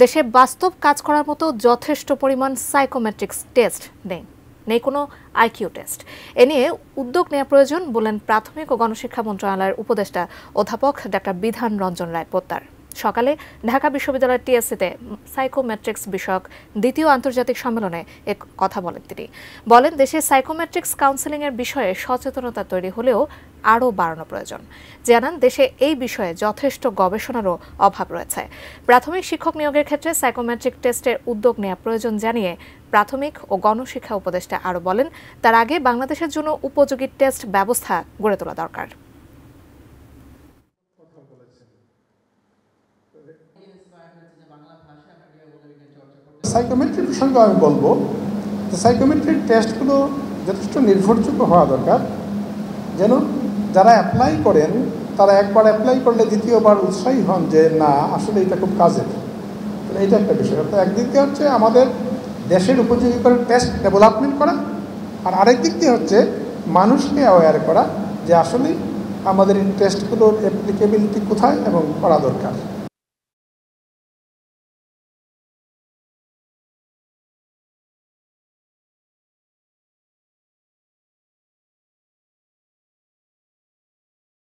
দেশে বাস্তব কাজ করার মতো যথেষ্ট পরিমাণ সাইকোমেট্রিক্স টেস্ট নেই কোনো আইকিউ টেস্ট। এ নিয়ে উদ্যোগ নেওয়া প্রয়োজন বলেন প্রাথমিক ও গণশিক্ষা মন্ত্রণালয়ের উপদেষ্টা অধ্যাপক ডাক্তার বিধান রঞ্জন রায় পোদ্দার। সকালে ঢাকা বিশ্ববিদ্যালয়ের টিএসসিতে সাইকোমেট্রিক্স বিষয়ক দ্বিতীয় আন্তর্জাতিক সম্মেলনে কথা বলেন তিনি। বলেন দেশে সাইকোমেট্রিক্স কাউন্সেলিংয়ের বিষয়ে সচেতনতা তৈরি হলেও আরও বাড়ানো প্রয়োজন। জানান দেশে এই বিষয়ে যথেষ্ট গবেষণারও অভাব রয়েছে। প্রাথমিক শিক্ষক নিয়োগের ক্ষেত্রে সাইকোমেট্রিক টেস্টের উদ্যোগ নেওয়া প্রয়োজন জানিয়ে প্রাথমিক ও গণশিক্ষা উপদেষ্টা আরও বলেন তার আগে বাংলাদেশের জন্য উপযোগী টেস্ট ব্যবস্থা গড়ে তোলা দরকার। সাইকোমেট্রিক প্রসঙ্গে আমি বলবো যে সাইকোমেট্রিক টেস্টগুলো যথেষ্ট নির্ভরযোগ্য হওয়া দরকার, যেন যারা অ্যাপ্লাই করেন তারা একবার অ্যাপ্লাই করলে দ্বিতীয়বার উৎসাহী হন যে না আসলে এটা খুব কাজের। এইটা একটা বিষয়। তো একদিকে হচ্ছে আমাদের দেশের উপযোগী করে টেস্ট ডেভেলপমেন্ট করা, আর আরেক দিক দিয়ে হচ্ছে মানুষকে অ্যাওয়্যার করা যে আসলে আমাদের এই টেস্টগুলোর অ্যাপ্লিকেবিলিটি কোথায় এবং করা দরকার।